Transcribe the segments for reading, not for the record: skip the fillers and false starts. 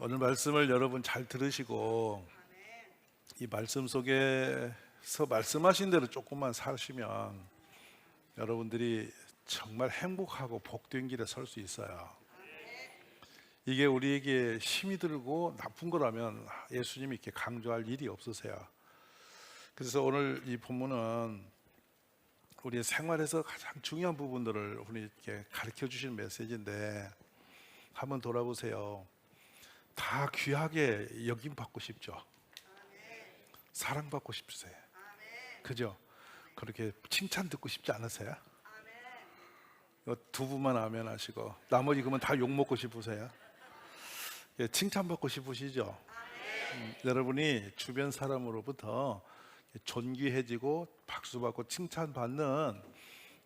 오늘 말씀을 여러분 잘 들으시고 이 말씀 속에서 말씀하신 대로 조금만 사시면 여러분들이 정말 행복하고 복된 길에 설 수 있어요. 이게 우리에게 힘이 들고 나쁜 거라면 예수님이 이렇게 강조할 일이 없으세요. 그래서 오늘 이 본문은 우리의 생활에서 가장 중요한 부분들을 우리에게 가르쳐 주시는 메시지인데 한번 돌아보세요. 다 귀하게 여김받고 싶죠. 사랑받고 싶으세요. 그죠? 그렇게 칭찬 듣고 싶지 않으세요? 두 분만 아멘 하시고 나머지 그러면 다 욕먹고 싶으세요? 칭찬받고 싶으시죠? 여러분이 주변 사람으로부터 존귀해지고 박수받고 칭찬받는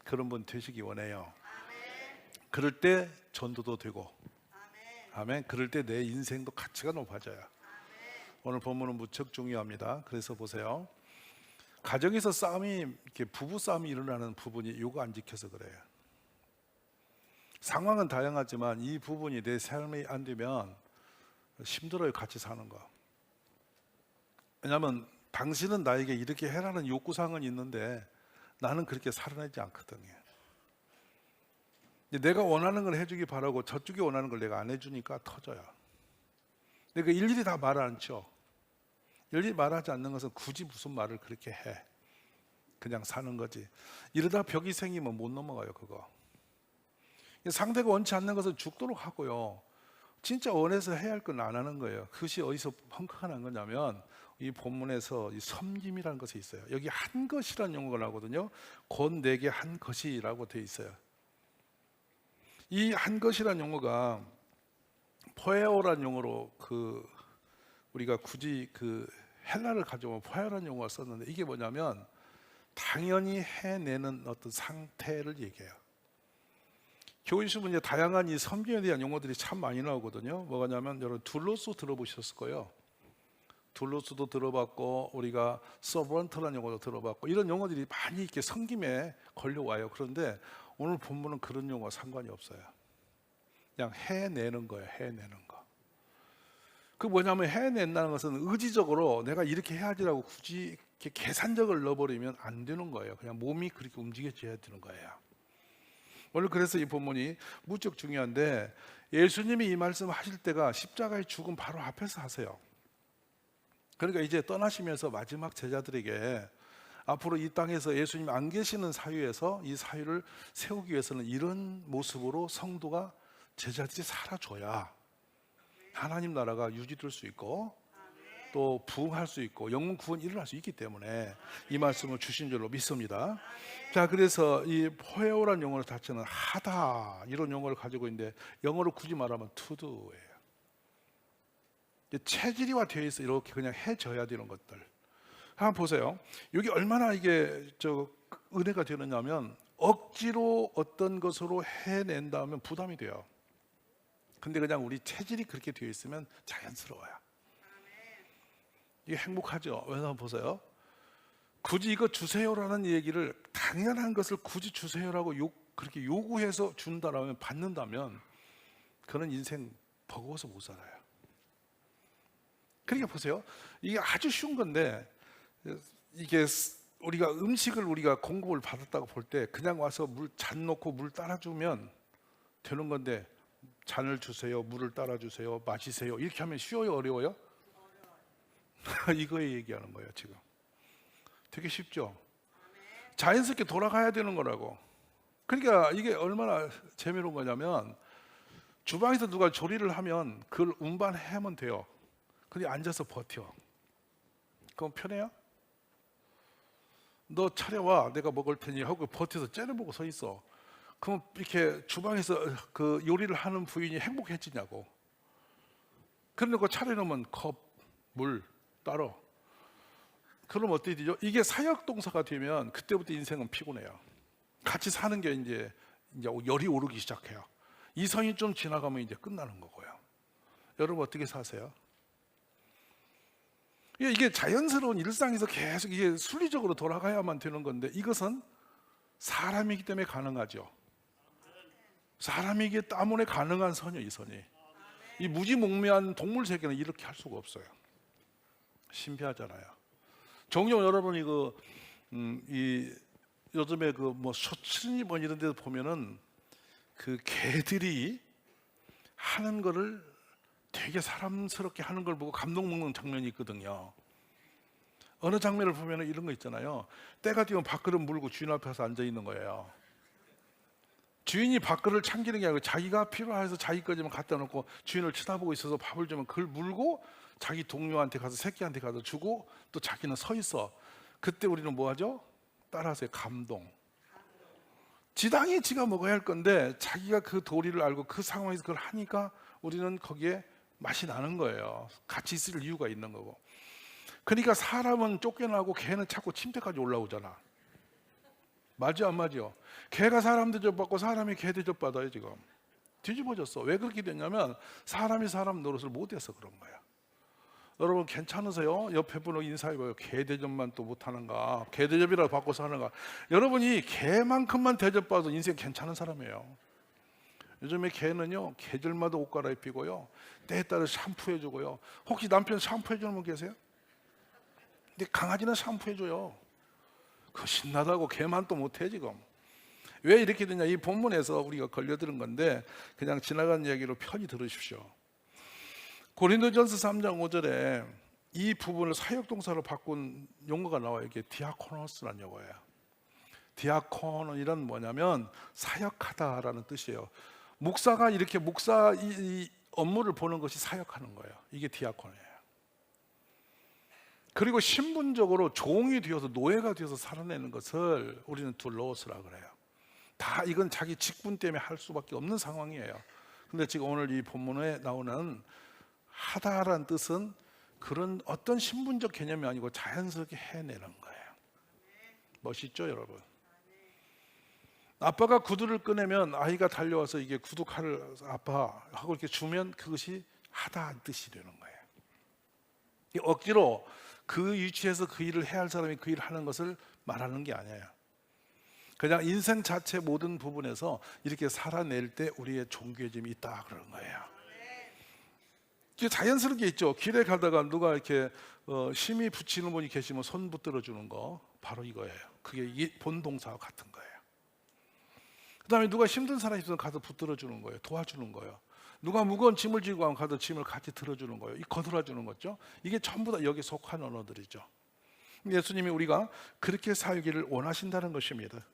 그런 분 되시기 원해요. 그럴 때 전도도 되고 아멘. 그럴 때 내 인생도 가치가 높아져요. 오늘 본문은 무척 중요합니다. 그래서 보세요. 가정에서 싸움이 이렇게 부부 싸움이 일어나는 부분이 이거 안 지켜서 그래요. 상황은 다양하지만 이 부분이 내 삶이 안 되면 힘들어요. 같이 사는 거. 왜냐하면 당신은 나에게 이렇게 해라는 욕구사항은 있는데 나는 그렇게 살아내지 않거든요. 내가 원하는 걸 해주기 바라고 저쪽이 원하는 걸 내가 안 해주니까 터져요. 내가 일일이 다 말 안 쳐. 일일이 말하지 않는 것은 굳이 무슨 말을 그렇게 해. 그냥 사는 거지. 이러다 벽이 생기면 못 넘어가요. 그거. 상대가 원치 않는 것은 죽도록 하고요. 진짜 원해서 해야 할 건 안 하는 거예요. 그것이 어디서 펑크가 난 거냐면 이 본문에서 이 섬김이라는 것이 있어요. 여기 한 것이라는 용어가 나오거든요. 곧 내게 한 것이라고 되어 있어요. 이 한 것이라는 용어가 포에오라는 용어로 우리가 굳이 헬라를 가져오면 포에오라는 용어가 썼는데 이게 뭐냐면 당연히 해내는 어떤 상태를 얘기해요. 교훈수문 이제 다양한 이 섬김에 대한 용어들이 참 많이 나오거든요. 뭐가냐면 여러분 둘로스 들어보셨을 거예요. 둘로스도 들어봤고 우리가 서브런트라는 용어도 들어봤고 이런 용어들이 많이 이렇게 섬김에 걸려와요. 그런데 오늘 본문은 그런 용어와 상관이 없어요. 그냥 해내는 거예요. 해내는 거. 그 뭐냐면 해낸다는 것은 의지적으로 내가 이렇게 해야지라고 굳이 이렇게 계산적을 넣어버리면 안 되는 거예요. 그냥 몸이 그렇게 움직여져야 되는 거예요. 오늘 그래서 이 본문이 무척 중요한데 예수님이 이 말씀 하실 때가 십자가의 죽음 바로 앞에서 하세요. 그러니까 이제 떠나시면서 마지막 제자들에게 앞으로 이 땅에서 예수님 안 계시는 사유에서 이 사유를 세우기 위해서는 이런 모습으로 성도가 제자들이 살아줘야 하나님 나라가 유지될 수 있고 또 부흥할 수 있고 영문 구원이 일어날 수 있기 때문에 이 말씀을 주신 줄로 믿습니다. 자, 그래서 이 포에오라는 용어를 자체는 하다 이런 용어를 가지고 있는데 영어로 굳이 말하면 to do예요. 체질이화 되어 있어. 이렇게 그냥 해줘야 되는 것들. 한번 보세요. 여기 얼마나 이게 은혜가 되느냐면 억지로 어떤 것으로 해낸다면 부담이 돼요. 근데 그냥 우리 체질이 그렇게 되어 있으면 자연스러워요. 이게 행복하죠. 왜냐하면 보세요. 굳이 이거 주세요라는 얘기를 당연한 것을 굳이 주세요라고 그렇게 요구해서 준다라면 받는다면 그런 인생 버거워서 못 살아요. 그러니까 보세요. 이게 아주 쉬운 건데 이게 우리가 음식을 우리가 공급을 받았다고 볼 때 그냥 와서 물 잔 놓고 물 따라주면 되는 건데 잔을 주세요, 물을 따라주세요, 마시세요 이렇게 하면 쉬워요, 어려워요? 이거에 얘기하는 거예요. 지금 되게 쉽죠? 자연스럽게 돌아가야 되는 거라고. 그러니까 이게 얼마나 재미로운 거냐면 주방에서 누가 조리를 하면 그걸 운반하면 돼요. 근데 앉아서 버텨. 그럼 편해요? 너 차려와, 내가 먹을 테니 하고 버텨서 째려보고 서 있어. 그럼 이렇게 주방에서 그 요리를 하는 부인이 행복해지냐고. 그런데 그 차려놓으면 컵, 물 따로. 그럼 어떻게 되죠? 이게 사역동사가 되면 그때부터 인생은 피곤해요. 같이 사는 게 이제 열이 오르기 시작해요. 이 선이 좀 지나가면 이제 끝나는 거고요. 여러분 어떻게 사세요? 이게 자연스러운 일상에서 계속 이게 순리적으로 돌아가야만 되는 건데 이것은 사람이기 때문에 가능하죠. 사람이기 때문에 가능한 선이에요, 이 선이. 이 무지몽매한 동물 세계는 이렇게 할 수가 없어요. 신비하잖아요. 종종 여러분이 이 요즘에 뭐 쇼츠니 뭐 이런 데서 보면은 그 개들이 하는 거를 되게 사람스럽게 하는 걸 보고 감동 먹는 장면이 있거든요. 어느 장면을 보면은 이런 거 있잖아요. 때가 되면 밥그릇 물고 주인 앞에 가서 앉아 있는 거예요. 주인이 밥그릇을 참기는 게 아니고 자기가 필요해서 자기 거지만 갖다 놓고 주인을 쳐다보고 있어서 밥을 주면 그걸 물고 자기 동료한테 가서 새끼한테 가서 주고 또 자기는 서 있어. 그때 우리는 뭐 하죠? 따라서 감동. 지당히 지가 먹어야 할 건데 자기가 그 도리를 알고 그 상황에서 그걸 하니까 우리는 거기에 맛이 나는 거예요. 같이 있을 이유가 있는 거고. 그러니까 사람은 쫓겨나고 개는 자꾸 침대까지 올라오잖아. 맞죠, 안 맞죠? 개가 사람 대접받고 사람이 개 대접받아요. 지금 뒤집어졌어. 왜 그렇게 됐냐면 사람이 사람 노릇을 못해서 그런 거야. 여러분 괜찮으세요? 옆에 분하고 인사해봐요. 개 대접만 또 못하는가? 개 대접이라도 받고 사는가? 여러분이 개만큼만 대접받아도 인생 괜찮은 사람이에요. 요즘에 개는요 계절마다 옷 갈아입히고요, 때에 따라 샴푸해주고요. 혹시 남편 샴푸해주는 분 계세요? 근데 강아지는 샴푸해줘요. 그거 신나다고 개만 또 못해 지금. 왜 이렇게 되냐? 이 본문에서 우리가 걸려드는 건데 그냥 지나간 이야기로 편히 들으십시오. 고린도전서 3장 5절에 이 부분을 사역동사로 바꾼 용어가 나와요. 이게 디아코노스라는 용어예요. 디아코노는 뭐냐면 사역하다라는 뜻이에요. 목사가 이렇게 이 업무를 보는 것이 사역하는 거예요. 이게 디아코노예요. 그리고 신분적으로 종이 되어서 노예가 되어서 살아내는 것을 우리는 둘로스라 그래요. 다 이건 자기 직분 때문에 할 수밖에 없는 상황이에요. 근데 지금 오늘 이 본문에 나오는 하다라는 뜻은 그런 어떤 신분적 개념이 아니고 자연스럽게 해내는 거예요. 멋있죠, 여러분? 아빠가 구두를 꺼내면 아이가 달려와서 이게 구두칼을 아빠 하고 이렇게 주면 그것이 하다는 뜻이 되는 거예요. 억지로 그 위치에서 그 일을 해야 할 사람이 그 일을 하는 것을 말하는 게 아니에요. 그냥 인생 자체 모든 부분에서 이렇게 살아낼 때 우리의 존귀해짐이 있다 그러는 거예요. 이게 자연스럽게 있죠. 길에 가다가 누가 이렇게 심히 붙이는 분이 계시면 손 붙들어 주는 거 바로 이거예요. 그게 본동사와 같은 거예요. 그 다음에 누가 힘든 사람이 있으면 가서 붙들어 주는 거예요. 도와주는 거예요. 누가 무거운 짐을 지고 가면 가서 짐을 같이 들어주는 거예요. 이 거들어 주는 거죠. 이게 전부 다 여기 속한 언어들이죠. 예수님이 우리가 그렇게 살기를 원하신다는 것입니다.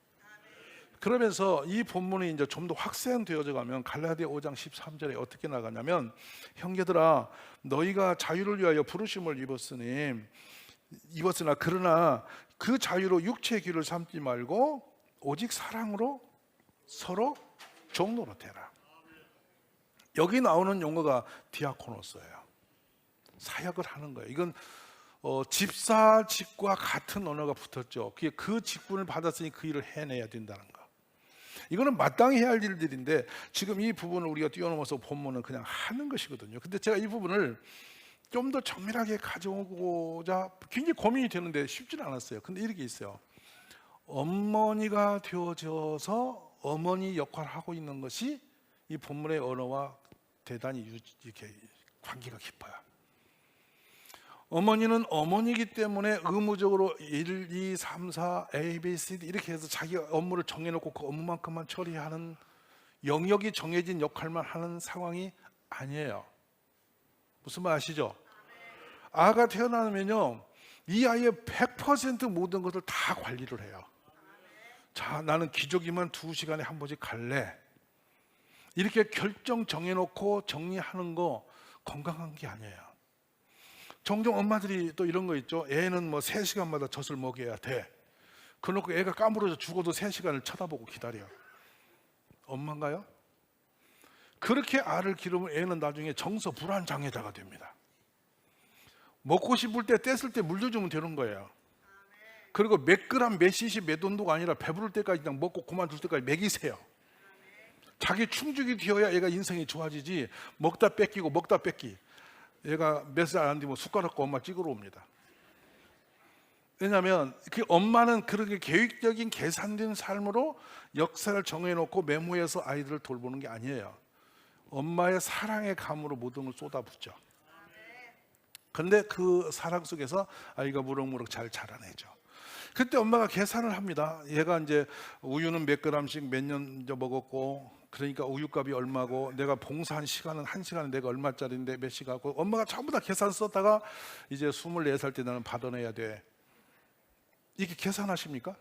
그러면서 이 본문이 이제 좀 더 확산되어져 가면 갈라디아 5장 13절에 어떻게 나가냐면, 형제들아 너희가 자유를 위하여 부르심을 입었으나 그러나 그 자유로 육체의 길을 삼지 말고 오직 사랑으로 서로 종로로 되라. 여기 나오는 용어가 디아코노스예요. 사역을 하는 거예요. 이건 집사직과 같은 언어가 붙었죠. 그 직분을 받았으니 그 일을 해내야 된다는 거. 이거는 마땅히 해야 할 일들인데 지금 이 부분을 우리가 뛰어넘어서 본문은 그냥 하는 것이거든요. 근데 제가 이 부분을 좀 더 정밀하게 가져오고자 굉장히 고민이 되는데 쉽지는 않았어요. 근데 이렇게 있어요. 어머니가 되어져서 어머니 역할을 하고 있는 것이 이 본문의 언어와 대단히 이렇게 관계가 깊어요. 어머니는 어머니이기 때문에 의무적으로 1, 2, 3, 4, A, B, C, D 이렇게 해서 자기 업무를 정해놓고 그 업무만큼만 처리하는 영역이 정해진 역할만 하는 상황이 아니에요. 무슨 말 아시죠? 아가 태어나면요 이 아이의 100% 모든 것을 다 관리를 해요. 자, 나는 기저귀만 2시간에 한 번씩 갈래. 이렇게 결정 정해놓고 정리하는 거 건강한 게 아니에요. 종종 엄마들이 또 이런 거 있죠. 애는 뭐 3시간마다 젖을 먹여야 돼. 그러놓고 애가 까무러져 죽어도 3시간을 쳐다보고 기다려. 엄마인가요? 그렇게 알을 기르면 애는 나중에 정서 불안장애자가 됩니다. 먹고 싶을 때 뗐을 때 물려주면 되는 거예요. 그리고 몇 그램 몇 cc 몇 온도가 아니라 배부를 때까지 그냥 먹고 그만둘 때까지 먹이세요. 자기 충족이 되어야 얘가 인생이 좋아지지 먹다 뺏기고 먹다 뺏기. 얘가 몇 살 안 되면 숟가락과 엄마 찍으러 옵니다. 왜냐하면 그 엄마는 그렇게 계획적인 계산된 삶으로 역사를 정해놓고 메모해서 아이들을 돌보는 게 아니에요. 엄마의 사랑의 감으로 모든 걸 쏟아붓죠. 근데 그 사랑 속에서 아이가 무럭무럭 잘 자라내죠. 그때 엄마가 계산을 합니다. 얘가 이제 우유는 몇 그램씩 몇 년 먹었고, 그러니까 우유값이 얼마고, 내가 봉사한 시간은 한 시간에 내가 얼마짜리인데 몇 시간고, 엄마가 전부 다 계산 썼다가 이제 24살 때 나는 받아내야 돼. 이게 계산하십니까?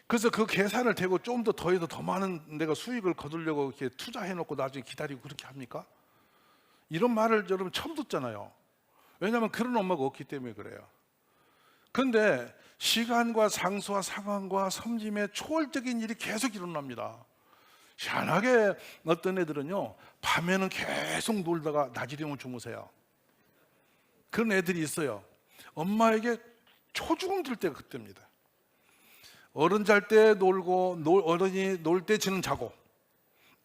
그래서 그 계산을 대고 좀 더 더해서 더 많은 내가 수익을 거두려고 이렇게 투자해놓고 나중에 기다리고 그렇게 합니까? 이런 말을 여러분 처음 듣잖아요. 왜냐하면 그런 엄마가 없기 때문에 그래요. 그런데 시간과 장소와 상황과 섬김의 초월적인 일이 계속 일어납니다. 희한하게 어떤 애들은요, 밤에는 계속 놀다가 낮이 되면 주무세요. 그런 애들이 있어요. 엄마에게 초죽음 들 때가 그때입니다. 어른 잘 때 놀고, 어른이 놀 때 지는 자고,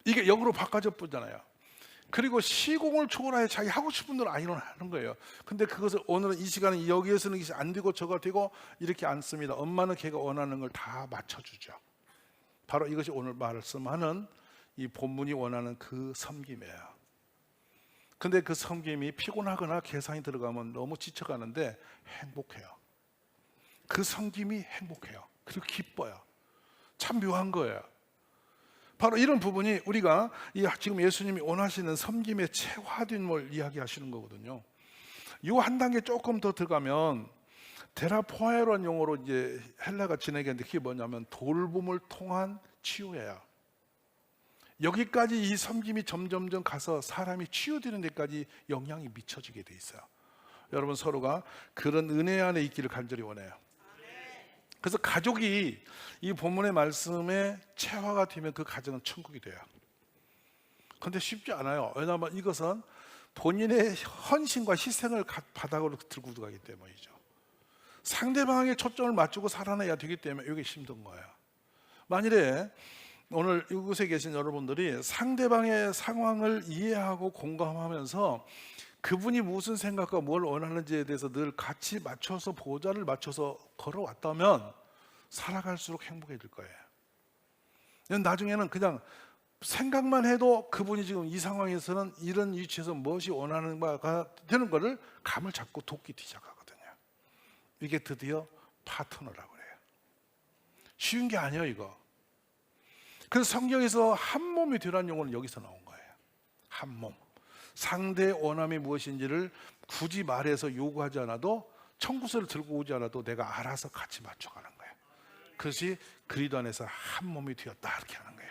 이게 역으로 바꿔져 보잖아요. 그리고 시공을 초월하여 자기 하고 싶은 대로 안 일어나는 거예요. 근데 그것을 오늘은 이 시간은 여기에서는 이것이 안 되고 저거 되고 이렇게 안 씁니다. 엄마는 걔가 원하는 걸 다 맞춰주죠. 바로 이것이 오늘 말씀하는 이 본문이 원하는 그 섬김이에요. 근데 그 섬김이 피곤하거나 계산이 들어가면 너무 지쳐가는데 행복해요. 그 섬김이 행복해요. 그리고 기뻐요. 참 묘한 거예요. 바로 이런 부분이 우리가 지금 예수님이 원하시는 섬김의 체화된 걸 이야기하시는 거거든요. 이 한 단계 조금 더 들어가면 데라포아라는 용어로 이제 헬라가 지내겠는데, 그게 뭐냐면 돌봄을 통한 치유예요. 여기까지 이 섬김이 점점점 가서 사람이 치유되는 데까지 영향이 미쳐지게 돼 있어요. 여러분 서로가 그런 은혜 안에 있기를 간절히 원해요. 그래서 가족이 이 본문의 말씀에 체화가 되면 그 가정은 천국이 돼요. 그런데 쉽지 않아요. 왜냐하면 이것은 본인의 헌신과 희생을 바닥으로 들고 가기 때문이죠. 상대방에게 초점을 맞추고 살아내야 되기 때문에 이게 힘든 거예요. 만일에 오늘 이곳에 계신 여러분들이 상대방의 상황을 이해하고 공감하면서 그분이 무슨 생각과 뭘 원하는지에 대해서 늘 같이 맞춰서 보좌를 맞춰서 걸어왔다면 살아갈수록 행복해질 거예요. 나중에는 그냥 생각만 해도 그분이 지금 이 상황에서는 이런 위치에서 무엇이 원하는 바가 되는 것을 감을 잡고 돕기 시작하거든요. 이게 드디어 파트너라고 해요. 쉬운 게 아니에요, 이거. 그래서 성경에서 한 몸이 되라는 용어는 여기서 나온 거예요. 한 몸. 상대의 원함이 무엇인지를 굳이 말해서 요구하지 않아도, 청구서를 들고 오지 않아도 내가 알아서 같이 맞춰가는 거예요. 그것이 그리스도 안에서 한 몸이 되었다, 이렇게 하는 거예요.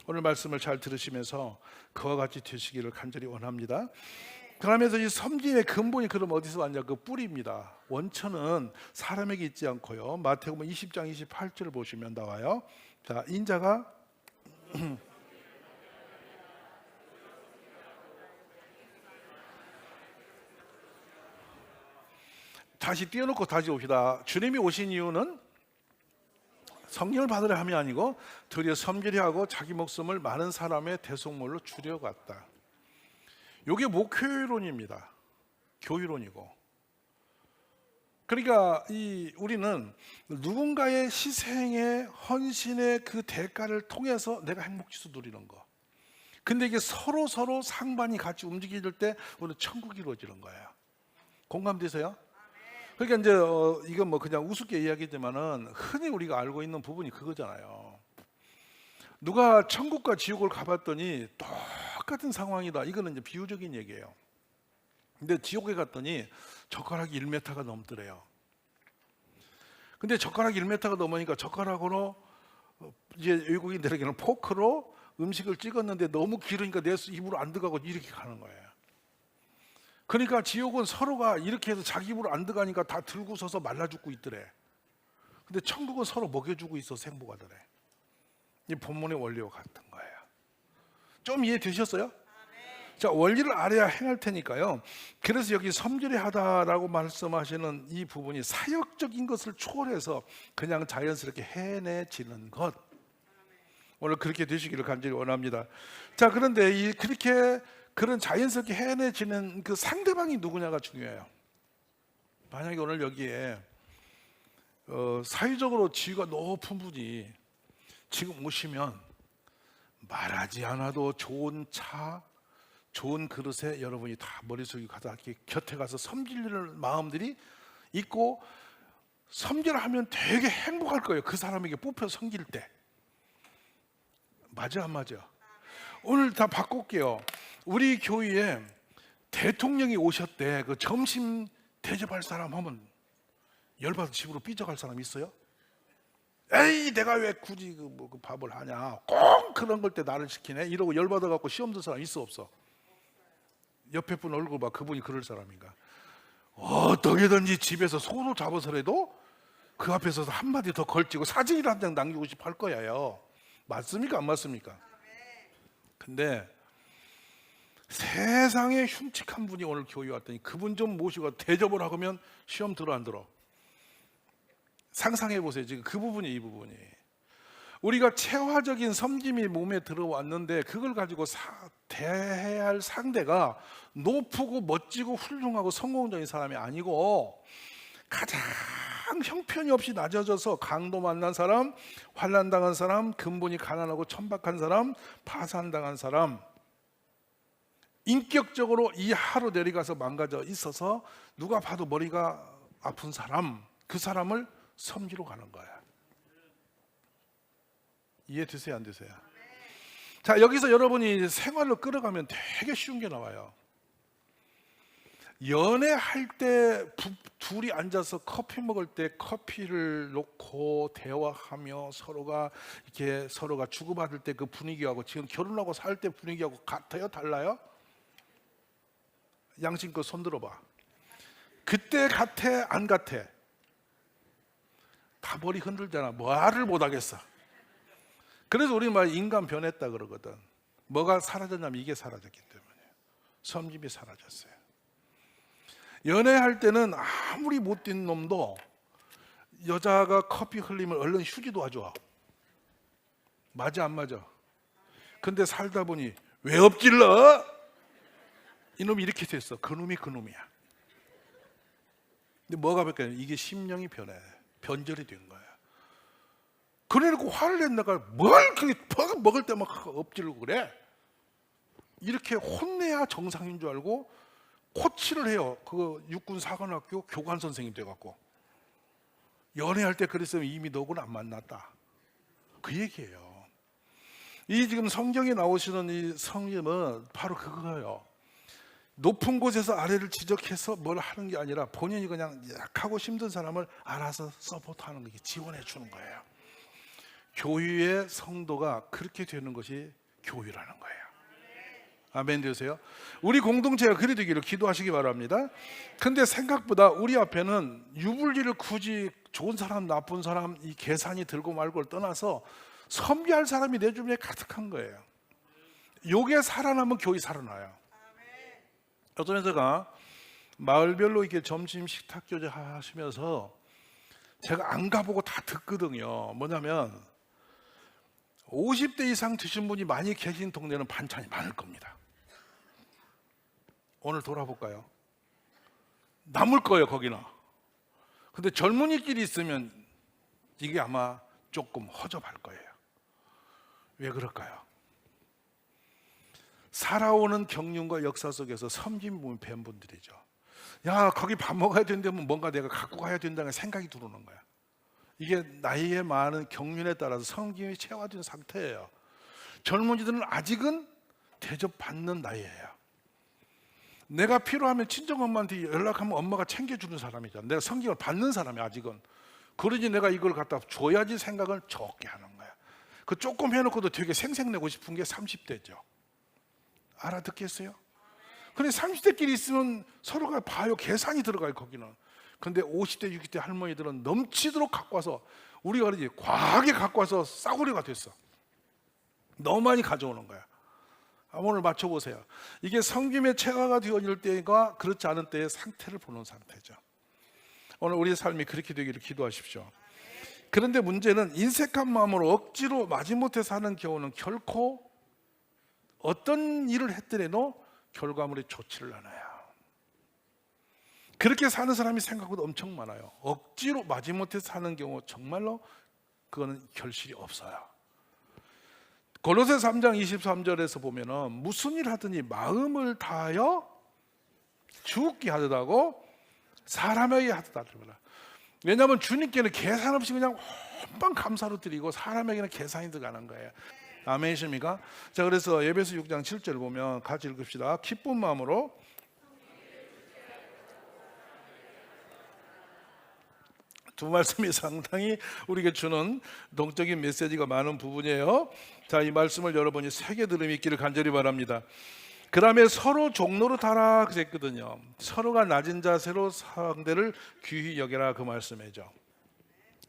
오늘 말씀을 잘 들으시면서 그와 같이 되시기를 간절히 원합니다. 그러면서 이 섬김의 근본이 그럼 어디서 왔냐? 그 뿌리입니다. 원천은 사람에게 있지 않고요, 마태복음 20장 28절 보시면 나와요. 자, 인자가 다시 띄워놓고 다시 옵시다. 주님이 오신 이유는 성령을 받으려 함이 아니고 도리어 섬기려 하고 자기 목숨을 많은 사람의 대속물로 주려고 왔다. 이게 목회론입니다. 교회론이고. 그러니까 우리는 누군가의 희생의 헌신의 그 대가를 통해서 내가 행복지수 누리는 거. 근데 이게 서로 상반이 같이 움직일 때 오늘 천국이 이루어지는 거예요. 공감되세요? 그러니까 이제 이건 뭐 그냥 우습게 이야기지만은 흔히 우리가 알고 있는 부분이 그거잖아요. 누가 천국과 지옥을 가봤더니 똑같은 상황이다. 이거는 이제 비유적인 얘기예요. 근데 지옥에 갔더니 젓가락이 1m가 넘더래요. 근데 젓가락이 1m가 넘으니까 젓가락으로 이제 외국인들에게는 포크로 음식을 찍었는데 너무 길으니까 내 입으로 안 들어가고 이렇게 가는 거예요. 그러니까 지옥은 서로가 이렇게 해서 자기 입으로 안 들어가니까 다 들고 서서 말라 죽고 있더래. 근데 천국은 서로 먹여주고 있어서 행복하더래. 이 본문의 원리와 같은 거예요. 좀 이해되셨어요? 자, 원리를 알아야 행할 테니까요. 그래서 여기 섬기려 하다라고 말씀하시는 이 부분이 사역적인 것을 초월해서 그냥 자연스럽게 해내지는 것. 오늘 그렇게 되시기를 간절히 원합니다. 자, 그런데 그렇게 그런 자연스럽게 해내지는 그 상대방이 누구냐가 중요해요. 만약에 오늘 여기에 사회적으로 지위가 높은 분이 지금 오시면 말하지 않아도 좋은 차, 좋은 그릇에 여러분이 다 머릿속에 가서 이렇게 곁에 가서 섬기려는 마음들이 있고, 섬기하면 되게 행복할 거예요. 그 사람에게 뽑혀 섬길 때. 맞아 안 맞아? 오늘 다 바꿀게요. 우리 교회에 대통령이 오셨대. 그 점심 대접할 사람 하면 열받아 집으로 삐져갈 사람 있어요? 에이 내가 왜 굳이 그 밥을 하냐, 꼭 그런 걸 때 나를 시키네 이러고 열받아 갖고 시험 든 사람 있어 없어? 옆에 분 얼굴 봐. 그분이 그럴 사람인가? 어떻게든지 집에서 손을 잡아서라도 그 앞에서 한마디 더 걸치고 사진이라도 한 장 남기고 싶어 할 거예요. 맞습니까 안 맞습니까? 근데 세상에 흉측한 분이 오늘 교회 왔더니 그분 좀 모시고 대접을 하면 시험 들어 안 들어? 상상해 보세요. 지금 그 부분이, 이 부분이 우리가 체화적인 섬김이 몸에 들어왔는데 그걸 가지고 대해야 할 상대가 높고 멋지고 훌륭하고 성공적인 사람이 아니고 가장 형편이 없이 낮아져서 강도 만난 사람, 환난당한 사람, 근본이 가난하고 천박한 사람, 파산당한 사람, 인격적으로 이 하로 내려가서 망가져 있어서 누가 봐도 머리가 아픈 사람, 그 사람을 섬기러 가는 거야. 이해되세요 안 되세요? 자, 여기서 여러분이 생활로 끌어가면 되게 쉬운 게 나와요. 연애할 때 둘이 앉아서 커피 먹을 때 커피를 놓고 대화하며 서로가 주고받을 때 그 분위기하고 지금 결혼하고 살 때 분위기하고 같아요? 달라요? 양심껏 손 들어봐. 그때 같아 안 같아? 다 머리 흔들잖아. 말을 못 하겠어. 그래서 우리 막 인간 변했다 그러거든. 뭐가 사라졌냐면 이게 사라졌기 때문에. 섬김이 사라졌어요. 연애할 때는 아무리 못된 놈도 여자가 커피 흘리면 얼른 휴지 도와줘. 맞아 안 맞아? 근데 살다 보니 왜 엎질러? 이놈이 이렇게 됐어. 그놈이 그놈이야. 근데 뭐가 바뀌어요? 이게 심령이 변절이 된 거야. 그래놓고 화를 냈다가 뭘 그렇게 먹을 때만 엎질고 그래? 이렇게 혼내야 정상인 줄 알고 코치를 해요. 그 육군 사관학교 교관 선생님 돼갖고 연애할 때 그랬으면 이미 너구나 안 만났다. 그 얘기예요. 이 지금 성경에 나오시는 이 성님은 바로 그거예요. 높은 곳에서 아래를 지적해서 뭘 하는 게 아니라 본인이 그냥 약하고 힘든 사람을 알아서 서포트하는 게 지원해 주는 거예요. 교회의 성도가 그렇게 되는 것이 교회라는 거예요. 아멘 되세요? 우리 공동체가 그리 되기를 기도하시기 바랍니다. 근데 생각보다 우리 앞에는 유불리를 굳이 좋은 사람 나쁜 사람 이 계산이 들고 말고를 떠나서 섬기할 사람이 내 주변에 가득한 거예요. 요게 살아나면 교회 살아나요. 어떤 회사가 마을별로 이렇게 점심 식탁 교제 하시면서 제가 안 가보고 다 듣거든요. 뭐냐면 50대 이상 드신 분이 많이 계신 동네는 반찬이 많을 겁니다. 오늘 돌아볼까요? 남을 거예요 거기는. 근데 젊은이끼리 있으면 이게 아마 조금 허접할 거예요. 왜 그럴까요? 살아오는 경륜과 역사 속에서 섬김 부분 배운 분들이죠. 야 거기 밥 먹어야 된다면 뭔가 내가 갖고 가야 된다는 생각이 들어오는 거야. 이게 나이에 많은 경륜에 따라서 섬김이 체화된 상태예요. 젊은이들은 아직은 대접받는 나이예요. 내가 필요하면 친정엄마한테 연락하면 엄마가 챙겨주는 사람이잖아. 내가 섬김을 받는 사람이 아직은. 그러지 내가 이걸 갖다 줘야지 생각을 적게 하는 거야. 그 조금 해놓고도 되게 생색내고 싶은 게 30대죠. 알아듣겠어요? 근데 30대끼리 있으면 서로가 봐요. 계산이 들어가요 거기는. 근데 50대 60대 할머니들은 넘치도록 갖고 와서 우리가 그러지 과하게 갖고 와서 싸구려가 됐어. 너무 많이 가져오는 거야. 오늘 맞춰보세요. 이게 섬김의 체화가 되어질 때가 그렇지 않은 때의 상태를 보는 상태죠. 오늘 우리의 삶이 그렇게 되기를 기도하십시오. 그런데 문제는 인색한 마음으로 억지로 마지못해 사는 경우는 결코 어떤 일을 했더라도 결과물이 좋지를 않아요. 그렇게 사는 사람이 생각보다 엄청 많아요. 억지로 마지못해 사는 경우 정말로 그거는 결실이 없어요. 골로새 3장 23절에서 보면은 무슨 일 하든지 마음을 다하여 주께 하듯하고 사람에게 하듯하라. 왜냐하면 주님께는 계산 없이 그냥 혼방 감사로 드리고 사람에게는 계산이 들어가는 거예요. 아멘이십니까? 자, 그래서 에베소 6장 7절 보면 같이 읽읍시다. 기쁜 마음으로 두 말씀이 상당히 우리에게 주는 동적인 메시지가 많은 부분이에요. 자, 이 말씀을 여러분이 새겨 들음이 있기를 간절히 바랍니다. 그 다음에 서로 종로로 하라 그랬거든요. 서로가 낮은 자세로 상대를 귀히 여겨라, 그 말씀이죠.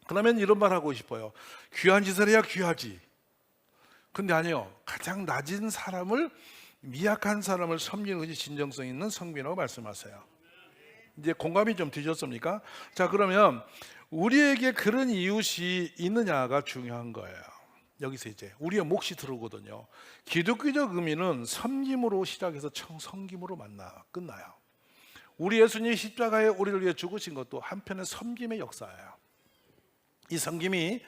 그러면 이런 말 하고 싶어요. 귀한 짓을 해야 귀하지. 근데 아니요, 가장 낮은 사람을, 미약한 사람을 섬기는 것이 진정성 있는 성비라고 말씀하세요. 이제 공감이 좀 되셨습니까? 자, 그러면 우리에게 그런 이웃이 있느냐가 중요한 거예요. 여기서 이제 우리의 몫이 들어오거든요. 기독교적 의미는 섬김으로 시작해서 성김으로 끝나요. 우리 예수님이 십자가에 우리를 위해 죽으신 것도 한편의 섬김의 역사예요. 이 섬김이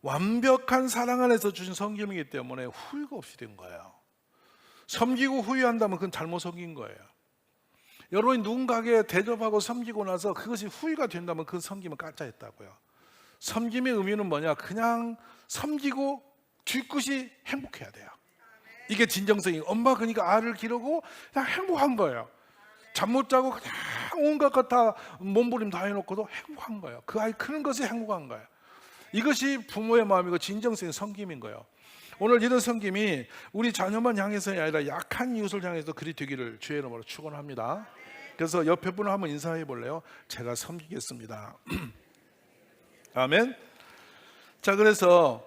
완벽한 사랑 안에서 주신 섬김이기 때문에 후회가 없이 된 거예요. 섬기고 후회한다면 그건 잘못 섬긴 거예요. 여러분이 누군가에게 대접하고 섬기고 나서 그것이 후회가 된다면 그 섬김은 가짜였다고요. 섬김의 의미는 뭐냐? 그냥 섬기고 뒤끝이 행복해야 돼요. 이게 진정성이. 엄마 그러니까 알을 기르고 그냥 행복한 거예요. 잠 못 자고 그냥 온갖 것 다 몸부림 다 해놓고도 행복한 거예요. 그 아이 크는 것이 행복한 거예요. 이것이 부모의 마음이고 진정성의 섬김인 거예요. 오늘 이런 섬김이 우리 자녀만 향해서가 아니라 약한 이웃을 향해서 그리 되기를 주의 이름으로 축원합니다. 그래서 옆에 분을 한번 인사해 볼래요? 제가 섬기겠습니다. 아멘. 자, 그래서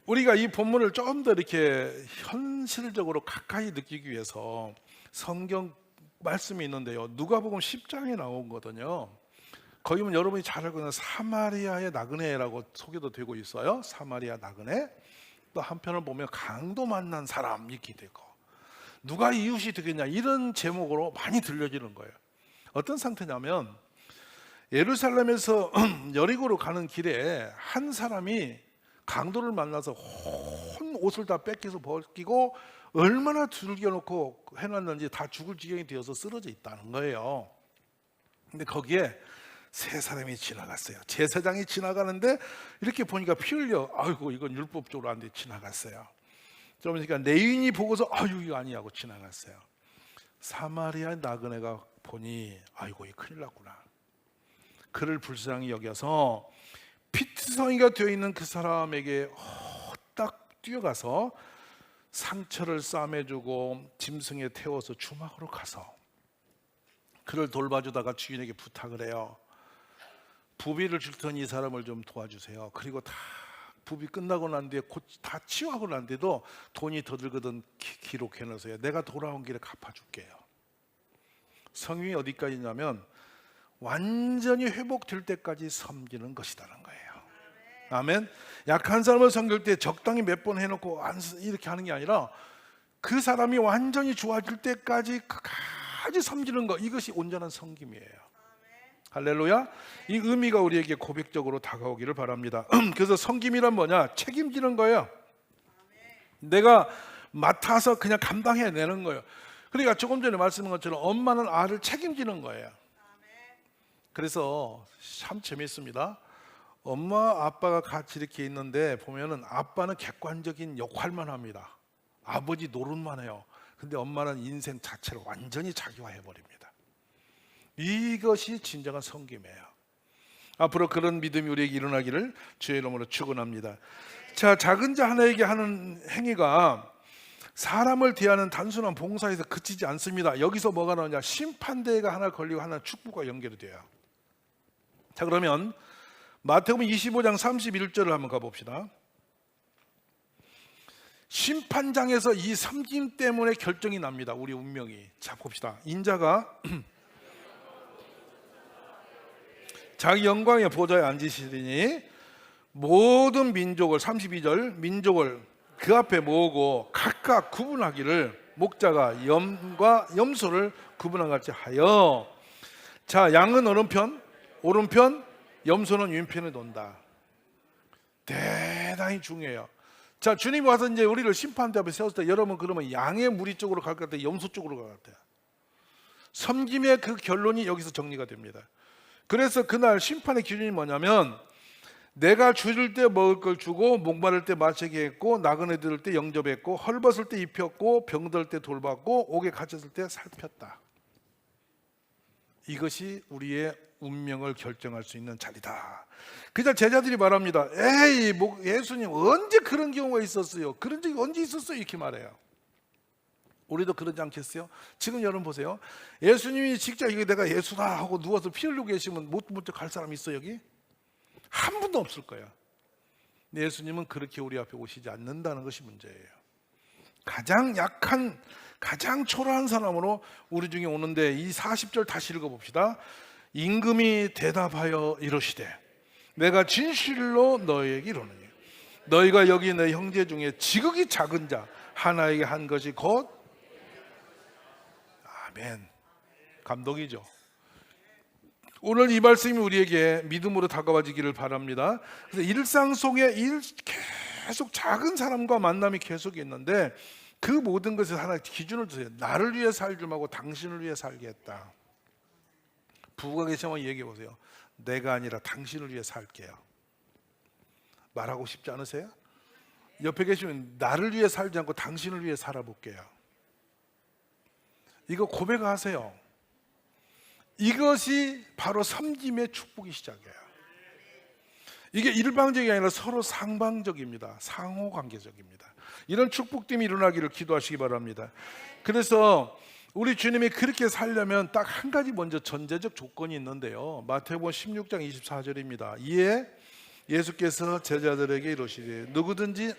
우리가 이 본문을 좀 더 이렇게 현실적으로 가까이 느끼기 위해서 성경 말씀이 있는데요. 누가복음 10장에 나온 거거든요. 거기 보면 여러분이 잘 알고 있는 사마리아의 나그네라고 소개도 되고 있어요. 사마리아 나그네. 또 한편을 보면 강도 만난 사람 이렇게 되고, 누가 이웃이 되겠냐 이런 제목으로 많이 들려지는 거예요. 어떤 상태냐면 예루살렘에서 여리고로 가는 길에 한 사람이 강도를 만나서 온 옷을 다 뺏겨서 벗기고 얼마나 즐겨놓고 해놨는지 다 죽을 지경이 되어서 쓰러져 있다는 거예요. 근데 거기에 세 사람이 지나갔어요. 제사장이 지나가는데 이렇게 보니까 피 흘려. 아이고 이건 율법적으로 안 돼. 지나갔어요. 좀 그러니까 레위인이 보고서 아유 이거 아니냐고 지나갔어요. 사마리아 나그네가 보니 아이고 이 큰일 났구나. 그를 불쌍히 여겨서 피투성이가 되어 있는 그 사람에게 딱 뛰어가서 상처를 싸매주고 짐승에 태워서 주막으로 가서 그를 돌봐주다가 주인에게 부탁을 해요. 부비를 줄 테니 이 사람을 좀 도와주세요. 그리고 다 부비 끝나고 난 뒤에 곧 다 치유하고 난 뒤에도 돈이 더 들거든 기록해 놓으세요. 내가 돌아온 길에 갚아줄게요. 성경이 어디까지냐면 완전히 회복될 때까지 섬기는 것이라는 거예요. 아멘. 약한 사람을 섬길 때 적당히 몇 번 해놓고 이렇게 하는 게 아니라 그 사람이 완전히 좋아질 때까지 끝까지 섬기는 것, 이것이 온전한 섬김이에요. 할렐루야. 이 의미가 우리에게 고백적으로 다가오기를 바랍니다. 그래서 섬김이란 뭐냐? 책임지는 거예요. 내가 맡아서 그냥 감당해내는 거예요. 그러니까 조금 전에 말씀한 것처럼 엄마는 아를 책임지는 거예요. 그래서 참 재밌습니다. 엄마 아빠가 같이 이렇게 있는데 보면은 아빠는 객관적인 역할만 합니다. 아버지 노릇만 해요. 근데 엄마는 인생 자체를 완전히 자기화해 버립니다. 이것이 진정한 섬김이에요. 앞으로 그런 믿음이 우리에게 일어나기를 주의 이름으로 축원합니다. 자, 작은 자 하나에게 하는 행위가 사람을 대하는 단순한 봉사에서 그치지 않습니다. 여기서 뭐가 나오냐? 심판대가 하나 걸리고 하나 축복과 연결이 돼요. 자, 그러면 마태복음 25장 31절을 한번 가봅시다. 심판장에서 이 섬김 때문에 결정이 납니다. 우리 운명이. 자, 봅시다. 인자가 자기 영광의 보좌에 앉으시리니 모든 민족을, 32절, 민족을 그 앞에 모으고 각각 구분하기를 목자가 염과 염소를 구분한 같이 하여. 자, 양은 오른편, 염소는 왼편에 논다. 대단히 중요해요. 자, 주님이 와서 이제 우리를 심판대 앞에 세웠을 때 여러분 그러면 양의 무리 쪽으로 갈 것 같아요? 염소 쪽으로 갈 것 같아요? 섬김의 그 결론이 여기서 정리가 됩니다. 그래서 그날 심판의 기준이 뭐냐면 내가 줄일 때 먹을 걸 주고 목마를 때 마시게 했고 나그네 들을 때 영접했고 헐벗을 때 입혔고 병들 때 돌봤고 옥에 갇혔을 때 살폈다. 이것이 우리의 운명을 결정할 수 있는 자리다. 그냥 제자들이 말합니다. 에이, 예수님 언제 그런 경우가 있었어요? 그런 적이 언제 있었어요? 이렇게 말해요. 우리도 그러지 않겠어요? 지금 여러분 보세요. 예수님이 직접 이게 내가 예수다 하고 누워서 피 흘리고 계시면 못 갈 사람 있어 여기? 한 분도 없을 거예요. 근데 예수님은 그렇게 우리 앞에 오시지 않는다는 것이 문제예요. 가장 약한, 가장 초라한 사람으로 우리 중에 오는데 이 40절 다시 읽어봅시다. 임금이 대답하여 이르시되 내가 진실로 너희에게 이르노니 너희가 여기 내 형제 중에 지극히 작은 자 하나에게 한 것이 곧 아멘. 감동이죠. 오늘 이 말씀이 우리에게 믿음으로 다가와지기를 바랍니다. 그래서 일상 속에 계속 작은 사람과 만남이 계속 있는데 그 모든 것에 하나 기준을 두세요. 나를 위해 살지 말고 당신을 위해 살겠다. 부부가 계시면 얘기해 보세요. 내가 아니라 당신을 위해 살게요. 말하고 싶지 않으세요? 옆에 계시면 나를 위해 살지 않고 당신을 위해 살아볼게요. 이거 고백하세요. 이것이 바로 섬김의 축복의 시작이에요. 이게 일방적이 아니라 서로 상방적입니다. 상호관계적입니다. 이런 축복됨이 일어나기를 기도하시기 바랍니다. 그래서 우리 주님이 그렇게 살려면 딱 한 가지 먼저 전제적 조건이 있는데요. 마태복음 16장 24절입니다. 이에 예수께서 제자들에게 이르시되 누구든지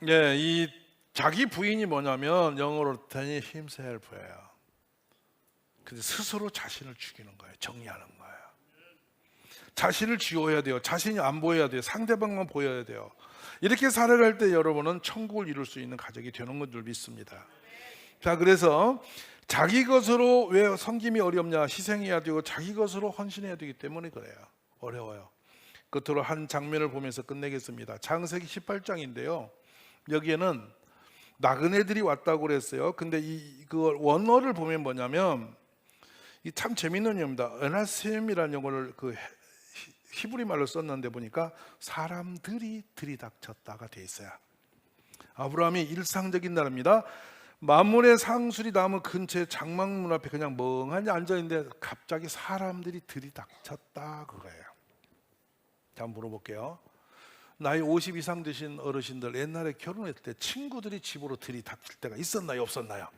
이 자기 부인이 뭐냐면 영어로 than himself예요. 근데 스스로 자신을 죽이는 거예요. 정리하는 거예요. 자신을 지워야 돼요. 자신이 안 보여야 돼요. 상대방만 보여야 돼요. 이렇게 살아갈 때 여러분은 천국을 이룰 수 있는 가족이 되는 건 줄 믿습니다. 자, 그래서 자기 것으로 왜 섬김이 어렵냐? 희생해야 되고 자기 것으로 헌신해야 되기 때문에 그래요. 어려워요. 끝으로 한 장면을 보면서 끝내겠습니다. 창세기 18장인데요. 여기에는 나그네들이 왔다고 그랬어요. 근데 그 원어를 보면 뭐냐면 이 참 재밌는 용어입니다. 에나셈이라는 용어를 그 히브리 말로 썼는데 보니까 사람들이 들이닥쳤다가 돼 있어요. 아브라함이 일상적인 나라입니다. 만물의 상술이 담은 근처에 장막문 앞에 그냥 멍하니 앉아있는데 갑자기 사람들이 들이닥쳤다 그거예요. 자, 한번 물어볼게요. 나이 50 이상 되신 어르신들 옛날에 결혼했을 때 친구들이 집으로 들이닥칠 때가 있었나요? 없었나요?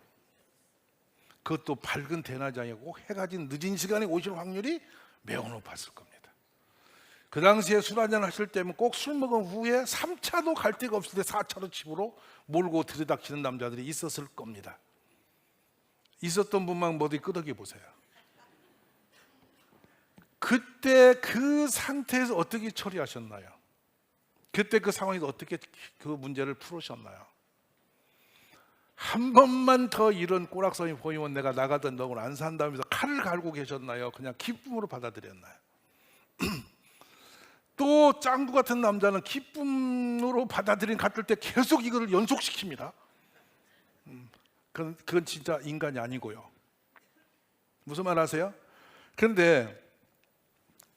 그것도 밝은 대낮이고 해가 진 늦은 시간에 오실 확률이 매우 높았을 겁니다. 그 당시에 술 한잔 하실 때면 꼭 술 먹은 후에 3차도 갈 데가 없을 때 4차로 집으로 몰고 들이닥치는 남자들이 있었을 겁니다. 있었던 분만 어디 끄덕여 보세요. 그때 그 상태에서 어떻게 처리하셨나요? 그때 그 상황에서 어떻게 그 문제를 풀으셨나요? 한 번만 더 이런 꼬락서이 보이면 내가 나가던 놈을 안 산다면서 칼을 갈고 계셨나요? 그냥 기쁨으로 받아들였나요? 또 짱구 같은 남자는 기쁨으로 받아들인 갔을 때 계속 이걸 연속시킵니다. 그건 진짜 인간이 아니고요. 무슨 말 아세요? 그런데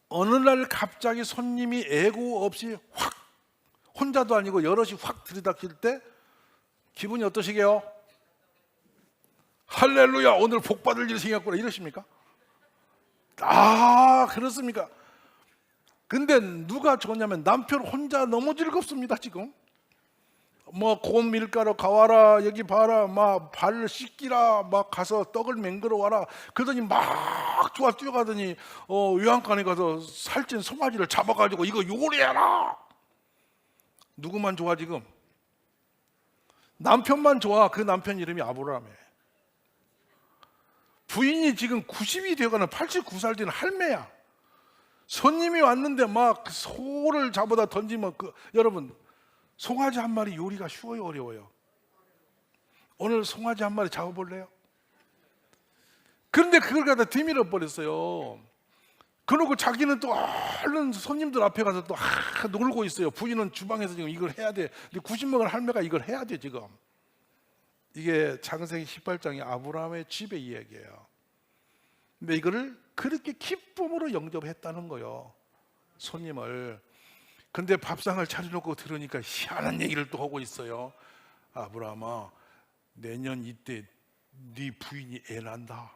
어느 날 갑자기 손님이 애고 없이 확, 혼자도 아니고 여럿이 확 들이닥칠 때 기분이 어떠시게요? 할렐루야, 오늘 복 받을 일이 생겼구나 이러십니까? 아, 그렇습니까? 근데 누가 좋냐면 남편 혼자 너무 즐겁습니다. 지금 뭐 곰 밀가루 가와라, 여기 봐라, 막 발 씻기라, 막 가서 떡을 맹글어 와라. 그러더니 막 좋아 뛰어가더니 요양관에 가서 살찐 송아지를 잡아가지고 이거 요리해라. 누구만 좋아 지금? 남편만 좋아. 그 남편 이름이 아브라함이에요. 부인이 지금 90이 되어가는 89살 된 할매야. 손님이 왔는데 막 소를 잡아다 던지면 여러분 송아지 한 마리 요리가 쉬워요, 어려워요? 오늘 송아지 한 마리 잡아볼래요? 그런데 그걸 갖다 뒤밀어 버렸어요. 그러고 자기는 또 얼른 손님들 앞에 가서 또 놀고 있어요. 부인은 주방에서 지금 이걸 해야 돼. 근데 90먹은 할매가 이걸 해야 돼 지금. 이게 창세기 18장의 아브라함의 집의 이야기예요. 근데 이거를 그렇게 기쁨으로 영접했다는 거예요, 손님을. 근데 밥상을 차려놓고 들으니까 희한한 얘기를 또 하고 있어요. 아브라함아, 내년 이때 네 부인이 애 난다.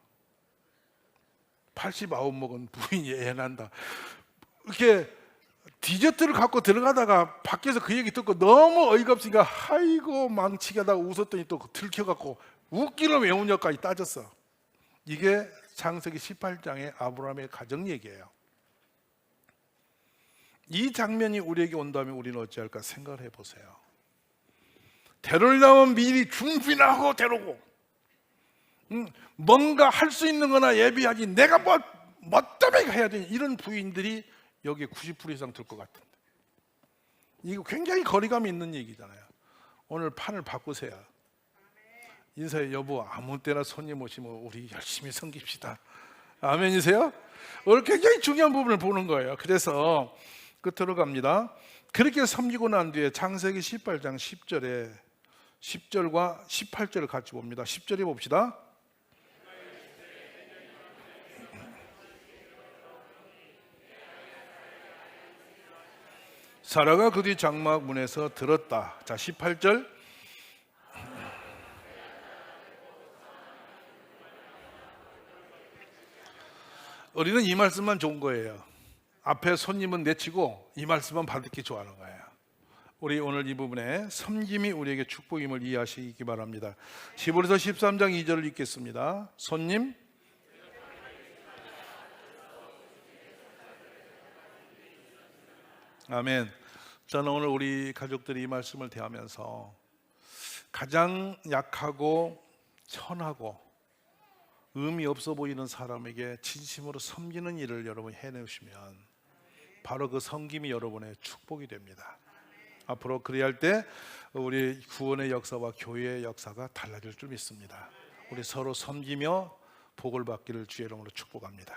89 먹은 부인이 애 난다. 이렇게 디저트를 갖고 들어가다가 밖에서 그 얘기 듣고 너무 어이가 없으니까 아이고 망치게 하다가 웃었더니 또 들켜갖고 웃기는 왜 웃냐까지 따졌어. 이게 창세기 18장의 아브라함의 가정 얘기예요. 이 장면이 우리에게 온다면 우리는 어찌할까 생각을 해보세요. 데려오려면 미리 준비나 하고 데려오고, 뭔가 할 수 있는 거나 예비하지, 내가 뭐 때문에 해야 되니, 이런 부인들이 여기에 90% 이상 들 것 같은데, 이거 굉장히 거리감이 있는 얘기잖아요. 오늘 판을 바꾸세요. 인사해, 여보 아무 때나 손님 오시면 우리 열심히 섬깁시다. 아멘이세요? 오늘 굉장히 중요한 부분을 보는 거예요. 그래서 끝으로 갑니다. 그렇게 섬기고 난 뒤에 창세기 18장 10절에 10절과 18절을 같이 봅니다. 10절에 봅시다. 사라가 그 뒤 장막 문에서 들었다. 자, 18절. 우리는 이 말씀만 좋은 거예요. 앞에 손님은 내치고 이 말씀만 받기 좋아하는 거예요. 우리 오늘 이 부분에 섬김이 우리에게 축복임을 이해하시기 바랍니다. 히브리서 13장 2절을 읽겠습니다. 손님, 아멘. 저는 오늘 우리 가족들이 이 말씀을 대하면서 가장 약하고 천하고 의미 없어 보이는 사람에게 진심으로 섬기는 일을 여러분 해내시면 바로 그 섬김이 여러분의 축복이 됩니다. 앞으로 그래야 할 때 우리 구원의 역사와 교회의 역사가 달라질 줄 믿습니다. 우리 서로 섬기며 복을 받기를 주의 이름으로 축복합니다.